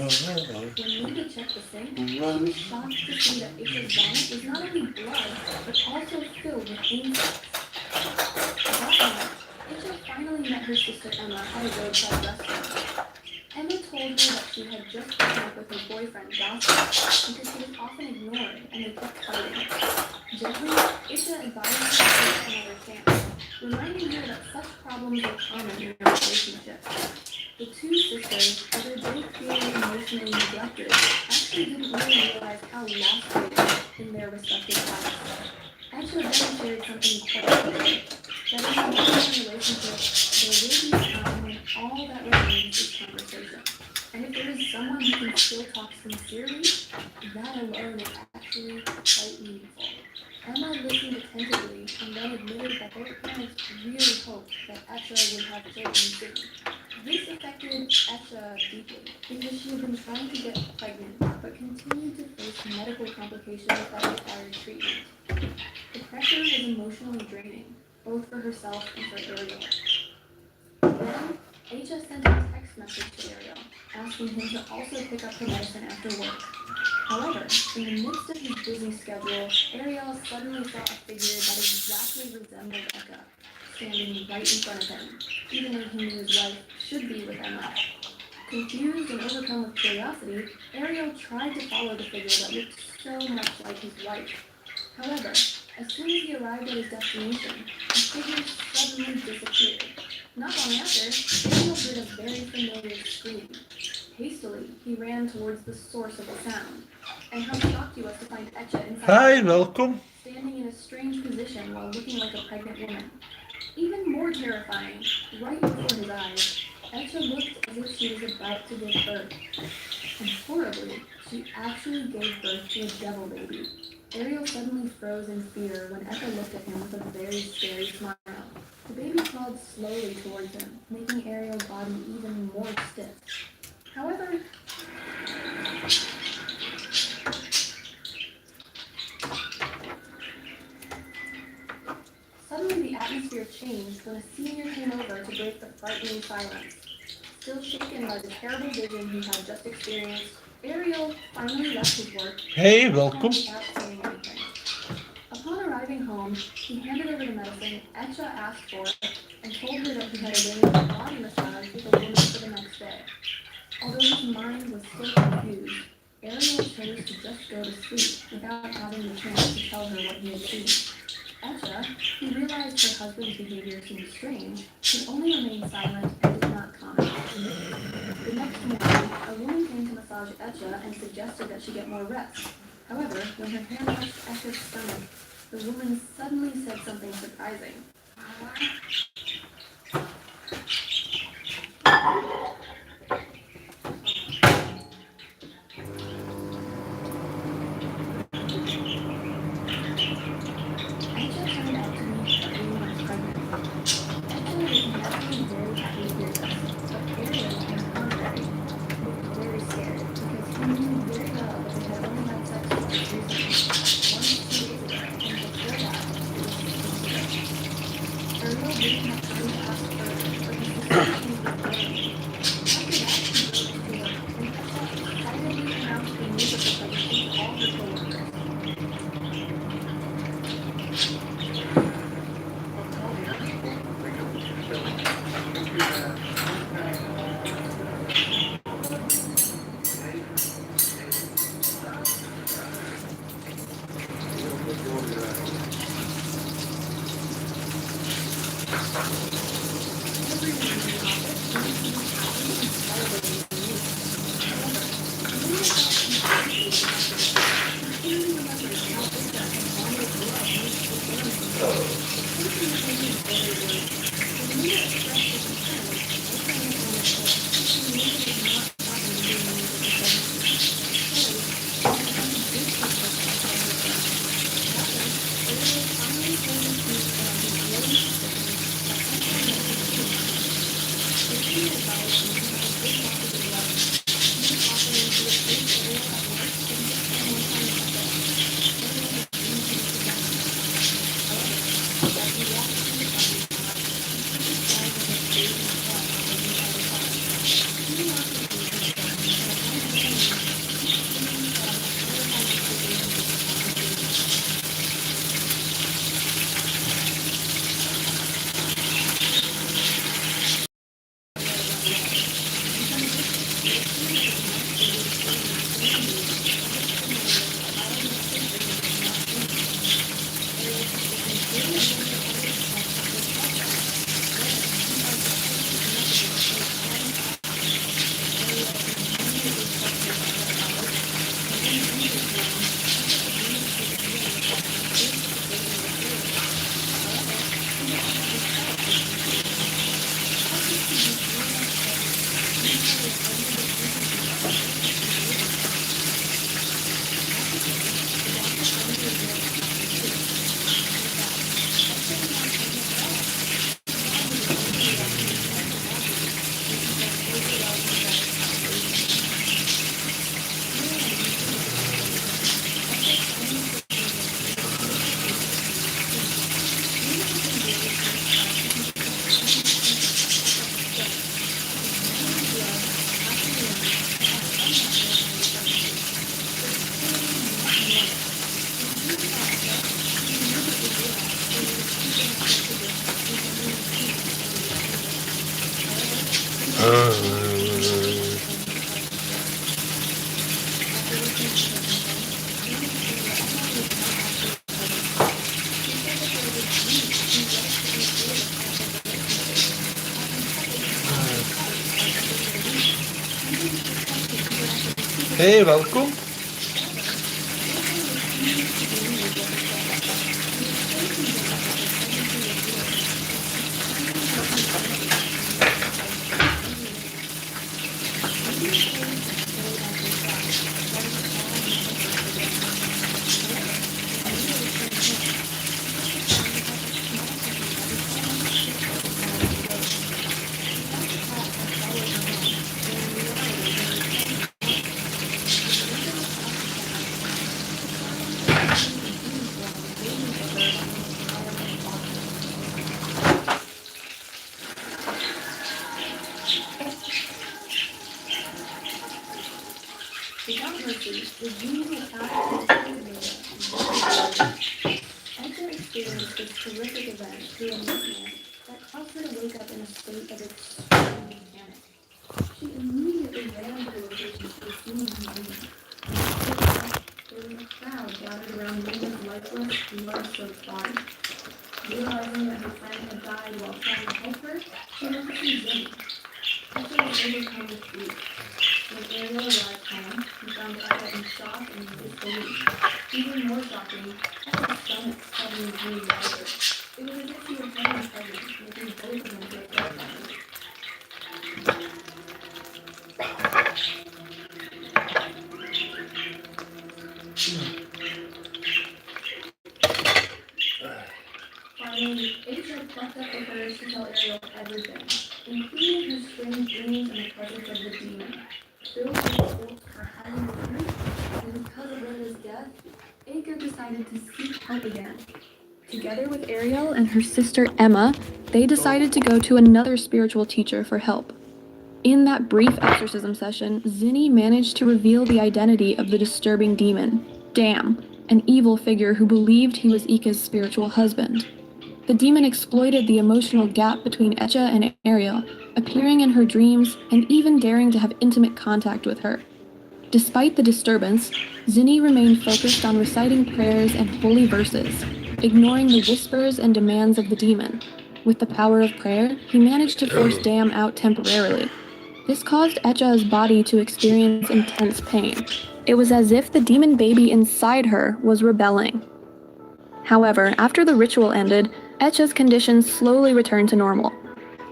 When Linda checked the sink, she was shocked to see that Aisha's vomit was not only blood, but also filled with insects. That night, Aisha finally met her sister Emma at a roadside restaurant. Emma told her that she had just broken up with her boyfriend, Gossip, because he was often ignored and they kept fighting. Gently, Aisha advised her to take another chance, reminding her that such problems are common in a relationship. The two sisters, although both feeling emotionally neglected, actually didn't really realize how lost they were in their respective lives. Aisha then shared something quite clear, that in a modern relationship, there will be a time when all that remains is conversation. And if there is someone who can still talk sincerely, that alone is actually quite meaningful. Emma listened attentively and then admitted that their parents really hoped that Esha would have children soon. This affected Esha deeply because she had been trying to get pregnant but continued to face medical complications that required treatment. The pressure was emotionally draining, both for herself and for Ariel. Then, Aisha sent a text message to Ariel, asking him to also pick up her medicine after work. However, in the midst of his busy schedule, Ariel suddenly saw a figure that exactly resembled Eka, standing right in front of him, even though he knew his wife should be with Emma. Confused and overcome with curiosity, Ariel tried to follow the figure that looked so much like his wife. However, as soon as he arrived at his destination, the figure suddenly disappeared. Not long after, Ariel heard a very familiar scream. Hastily, he ran towards the source of the sound. And how shocked he was to find Etcha inside Hi, the room, welkom. standing in a strange position while looking like a pregnant woman. Even more terrifying, right before his eyes, Etcha looked as if she was about to give birth. And horribly, she actually gave birth to a devil baby. Ariel suddenly froze in fear when Eka looked at him with a very scary smile. The baby crawled slowly towards him, making Ariel's body even more stiff. However, suddenly the atmosphere changed when a senior came over to break the frightening silence. Still shaken by the terrible vision he had just experienced, Ariel finally left his work Hey, and went home welkom. without saying anything. Upon arriving home, he handed over the medicine Etcha asked for and told her that he had arranged a body massage with a woman for the next day. Although his mind was still confused, Ariel chose to just go to sleep without having the chance to tell her what he had seen. Etcha, who realized her husband's behavior seemed strange, could only remain silent and did not comment. The next morning, a woman came to massage Etcha and suggested that she get more rest. However, when her hand touched Etcha's stomach, the woman suddenly said something surprising. Etcha turned out to be 3 months pregnant. Etcha was naturally very happy to hear this, but Ariel, on the contrary, looked very scared because he knew very well that they had only had sex twice recently, once 2 days ago, and before that, it was 6 months ago. Ariel didn't Hey, welkom. Without mercy, the demon would absolutely Edgar experienced this terrific event through a nightmare that caused her to wake up in a state of extreme panic. She immediately ran to the location she was seeing her demon. There was a crowd gathered around Linda's lifeless, blood-soaked body. Realizing that her friend had died while trying to help her, she went to see Zinni. Edgar was overcome with grief. When Ariel arrived home, he found Etta in shock and disbelief. Even more shocking, Etta's stomach suddenly grew larger. It was as if she were becoming pregnant, making both of them feel terrified. Finally, Asia plucked up the courage to tell Ariel everything, including her strange dreams and the presence of the demon. Filled with guilt for having returned, and because of Linda's death, Edgar decided to seek help again. Together with Ariel and her sister Emma, they decided to go to another spiritual teacher for help. In that brief exorcism session, Zinni managed to reveal the identity of the disturbing demon, Dam, an evil figure who believed he was Ika's spiritual husband. The demon exploited the emotional gap between Etcha and Ariel, appearing in her dreams and even daring to have intimate contact with her. Despite the disturbance, Zinni remained focused on reciting prayers and holy verses, ignoring the whispers and demands of the demon. With the power of prayer, he managed to force Dam out temporarily. This caused Etcha's body to experience intense pain. It was as if the demon baby inside her was rebelling. However, after the ritual ended, Etcha's condition slowly returned to normal.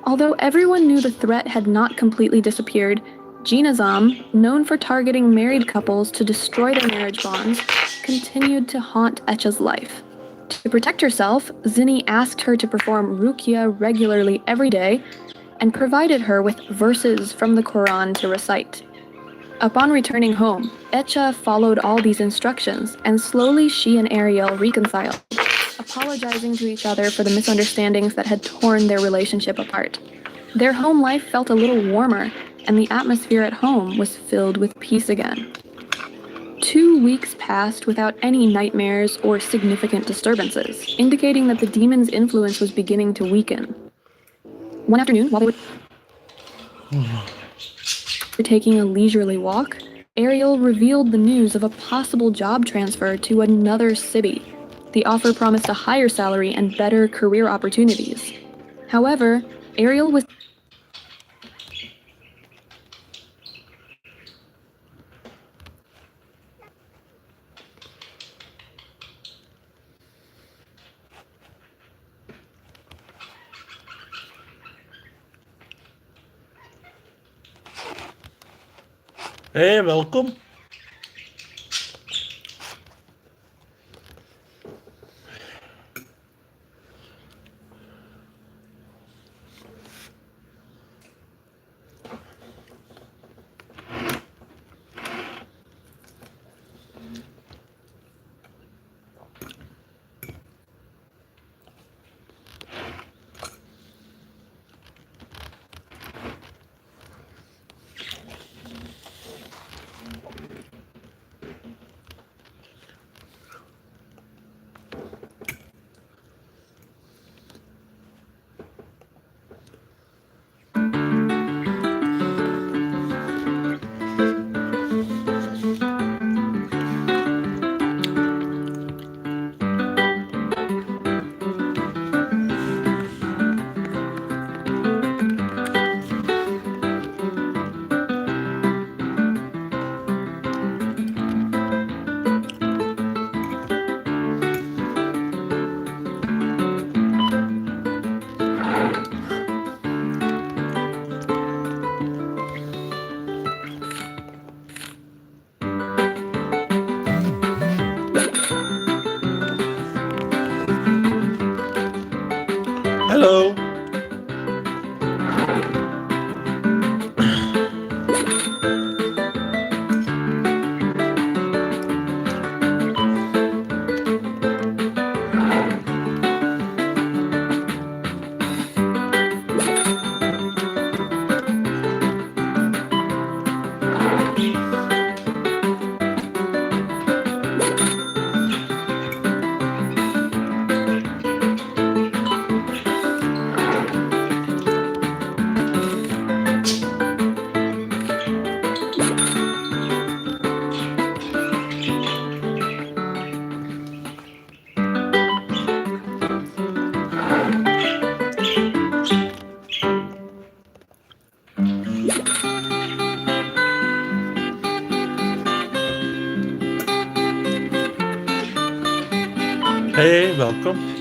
Although everyone knew the threat had not completely disappeared, Jinazam, known for targeting married couples to destroy their marriage bonds, continued to haunt Etcha's life. To protect herself, Zinni asked her to perform Ruqya regularly every day and provided her with verses from the Quran to recite. Upon returning home, Etcha followed all these instructions, and slowly she and Ariel reconciled, apologizing to each other for the misunderstandings that had torn their relationship apart. Their home life felt a little warmer, and the atmosphere at home was filled with peace again. 2 weeks passed without any nightmares or significant disturbances, indicating that the demon's influence was beginning to weaken. One afternoon, while they were... taking a leisurely walk, Ariel revealed the news of a possible job transfer to another city. The offer promised a higher salary and better career opportunities. However, Ariel was Hey, welkom. Hello. Hey, welkom.